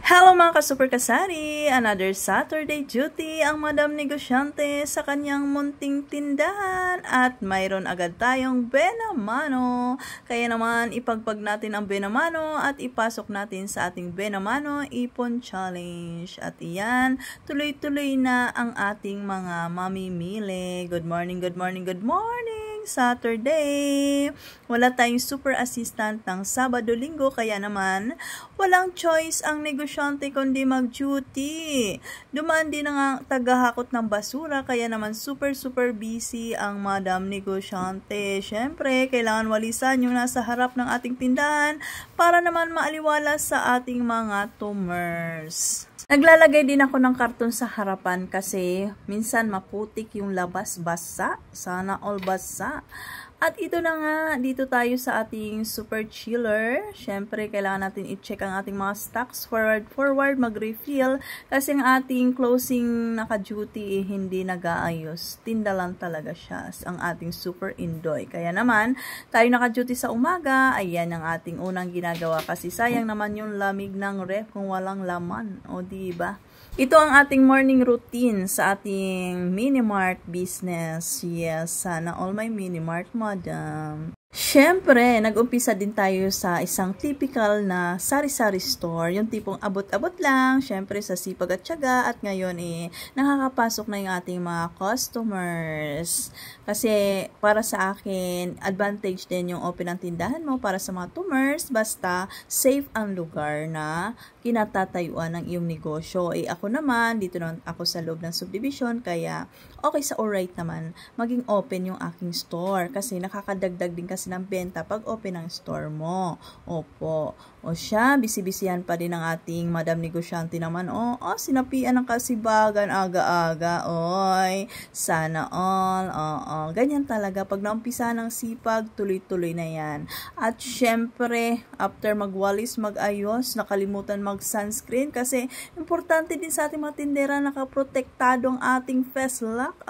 Hello mga ka-super kasari! Another Saturday duty ang Madam Negosyante sa kanyang munting tindahan at mayroon agad tayong Benamano. Kaya naman ipagpag natin ang Benamano at ipasok natin sa ating Benamano Ipon Challenge. At iyan, tuloy-tuloy na ang ating mga mamimili. Good morning, good morning, good morning! Saturday. Wala tayong super assistant ng Sabado-Linggo kaya naman walang choice ang negosyante kundi mag-duty. Dumaan din ang tagahakot ng basura kaya naman super busy ang Madam Negosyante. Syempre, kailangan walisan yung nasa harap ng ating tindahan para naman maaliwala sa ating mga tumors. Naglalagay din ako ng karton sa harapan kasi minsan maputik yung labas basa. Sana all basa. At ito na nga, dito tayo sa ating super chiller. Syempre, kailangan natin i-check ang ating mga stocks forward, mag-refill. Kasi ang ating closing naka-duty hindi nag-aayos. Tinda lang talaga siya ang ating super Indoy. Kaya naman, tayo naka-duty sa umaga. Ayan ang ating unang ginagawa. Kasi sayang naman yung lamig ng ref kung walang laman. O diba? Ito ang ating morning routine sa ating mini-mart business. Yes, sana all my mini-mart, madam. Siyempre, nag-umpisa din tayo sa isang typical na sari-sari store. Yung tipong abot-abot lang, siyempre sa sipag at tiyaga. At ngayon nakakapasok na yung ating mga customers. Kasi para sa akin, advantage din yung open ang tindahan mo para sa mga tumors. Basta safe ang lugar na kinatatayuan ng iyong negosyo. Ako naman, dito naman ako sa loob ng subdivision. Kaya okay sa alright naman, maging open yung aking store. Kasi nakakadagdag din kasi ng benta pag open ang store mo. Opo. O siya, bisi-bisihan pa din ang ating Madam Negosyante naman. Sinapian ng kasibagan aga-aga. Oy, sana all. Ganyan talaga. Pag naumpisa ng sipag, tuloy-tuloy na yan. At syempre, after magwalis, magayos, nakalimutan mag-sunscreen kasi importante din sa ating mga tindera nakaprotektado ang ating face lock.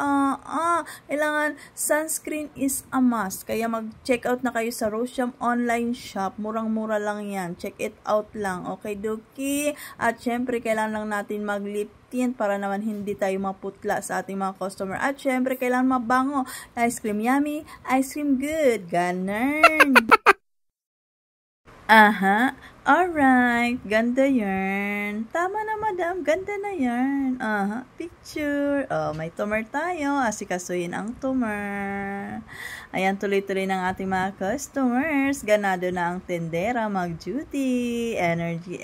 Kailangan sunscreen is a must. Kaya mag-check out na kayo sa Rosjam online shop. Murang-mura lang yan. Check it out lang. Okay, Doki? At syempre, kailangan lang natin mag-lip tint para naman hindi tayo maputla sa ating mga customer. At syempre, kailangan mabango. Ice cream yummy, ice cream good. Ganun. Alright. Ganda yan. Tama na, madam. Ganda na yan. Picture. May tumor tayo. Asikasuhin ang tumor. Ayan, tuloy-tuloy ng ating mga customers. Ganado na ang tendera mag-duty. Energy.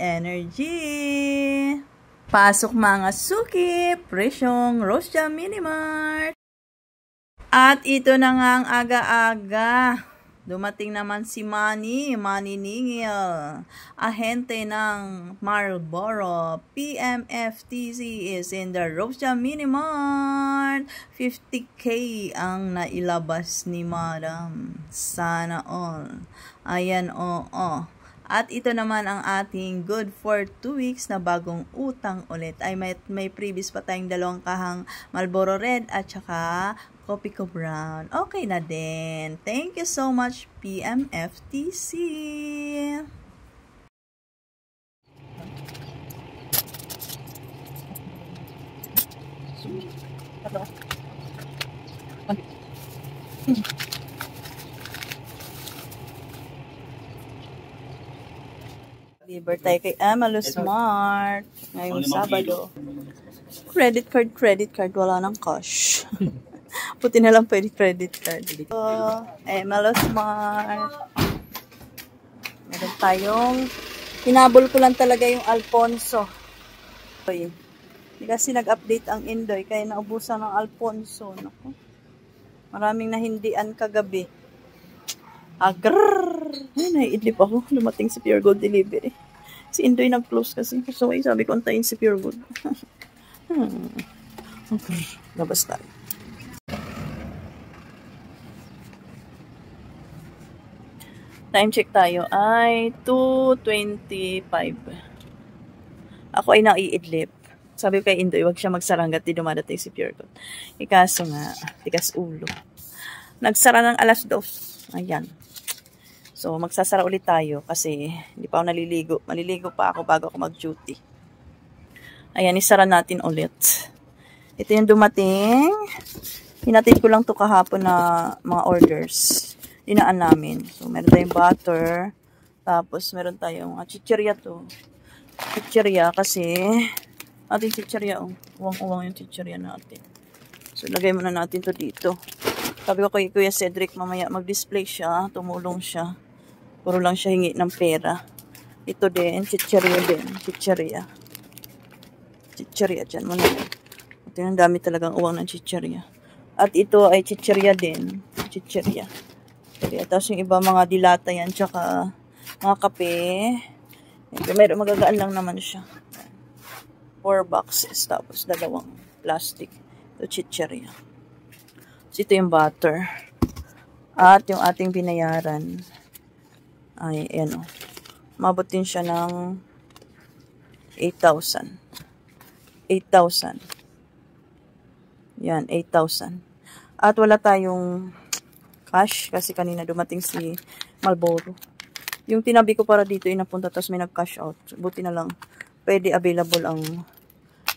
Pasok mga suki. Presyong Rosjam Minimart. At ito na nga ang aga-aga. Dumating naman si Manny Ningil, ahente ng Marlboro. PMFTC is in the Rosjam Minimart. 50K ang nailabas ni Madam. Sana all. Ayan, At ito naman ang ating good for 2 weeks na bagong utang ulit. Ay may previous pa tayong 2 kahang Marlboro Red at saka Copico Brown. Okay na din. Thank you so much, PMFTC. Deliver tayo kay Amalo Smart ngayong Sabado. Credit card, wala nang cash. Puti na lang pwede credit card. Amalo Smart. Meron tayong, hinabol ko lang talaga yung Alfonso. Hindi kasi nag-update ang Indoy, kaya naubusan ng Alfonso. Naku. Maraming nahindian kagabi. Ay, naiidlip ako. Lumating si Pure Gold Delivery. Si Indoy nag-close kasi. So, sabi ko, antayin si Pure Gold. Labas tayo. Time check tayo ay 2:25. Ako ay naiidlip. Sabi ko kay Indoy, wag siya magsara hanggat di dumadating si Pure Gold. Ikaso nga, tigas ulo. Nagsara ng 2:00. Ayan. So, magsasara ulit tayo kasi hindi pa ako naliligo. Maliligo pa ako bago ako mag-duty. Ayan, isara natin ulit. Ito yung dumating. Hinatid ko lang to kahapon na mga orders. Dinaan namin. So, meron tayong butter. Tapos, meron tayong chichirya to. Chichirya kasi, ating chichirya, uwang-uwang yung chichirya natin. So, lagay muna natin to dito. Sabi ko kay Kuya Cedric, mamaya mag-display siya, tumulong siya. Puro lang siya hingi ng pera. Ito din, chichirya din. Chichirya. Chichirya, dyan muna. Ito yung dami talagang uwang ng chichirya. At ito ay chichirya din. Chichirya. Tapos yung iba mga dilata yan, tsaka mga kape. Ito, meron magagaan lang naman siya. 4 boxes, tapos 2 plastic. Ito chichirya. So, ito yung butter. At yung ating binayaran ay, ayan o. Mabot din siya ng 8,000. 8,000. Yan, 8,000. At wala tayong cash kasi kanina dumating si Marlboro. Yung tinabi ko para dito inapunta tapos may nag-cash out. Buti na lang. Pwede available ang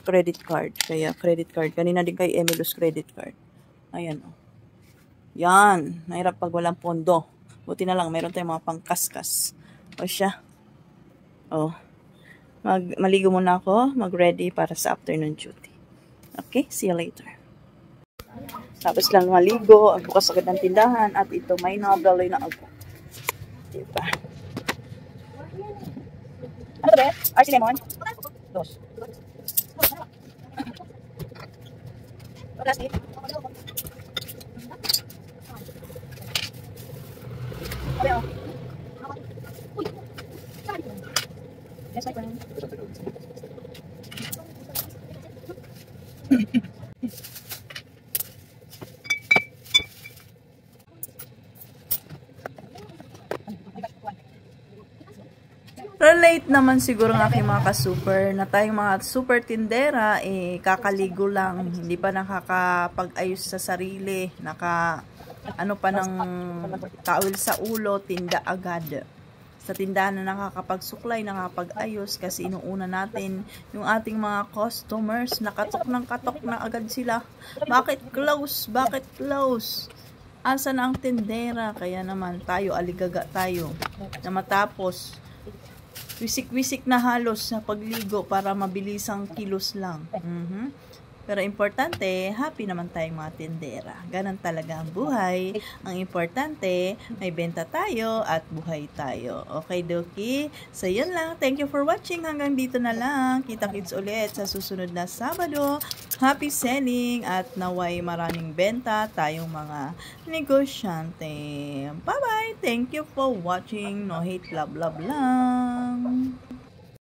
credit card. Kaya credit card. Kanina din kay Emilus credit card. Ayan o. Yan. Nahirap pag walang pondo. Buti na lang. Meron tayong mga pangkaskas. O siya. O. Maligo muna ako. Mag-ready para sa afternoon duty. Okay? See you later. Tapos lang maligo, bukas agad ng tindahan, at ito may nabaloy na ako. Diba? Ano to be? RC Lemon? Dos. Plastic? Ano? Yes, my friend. Relate naman siguro ng aking mga ka-super na tayong mga super tindera, kakaligo lang, hindi pa nakakapag-ayos sa sarili, ano pa ng towel sa ulo, tinda agad. Sa tindahan na nakakapagsuklay, nakakapag-ayos kasi inuuna natin yung ating mga customers, nakatok na agad sila. Bakit close? Bakit close? Asa na ang tindera? Kaya naman tayo, aligaga tayo na matapos wisik-wisik na halos sa pagligo para mabilisang kilos lang. Pero importante, happy naman tayong mga tindera. Ganon talaga ang buhay. Ang importante, may benta tayo at buhay tayo. Okay, Doki? So, yun lang. Thank you for watching. Hanggang dito na lang. Kita-kits ulit sa susunod na Sabado. Happy selling at naway maraming benta tayong mga negosyante. Bye-bye! Thank you for watching. No hate, love, love lang.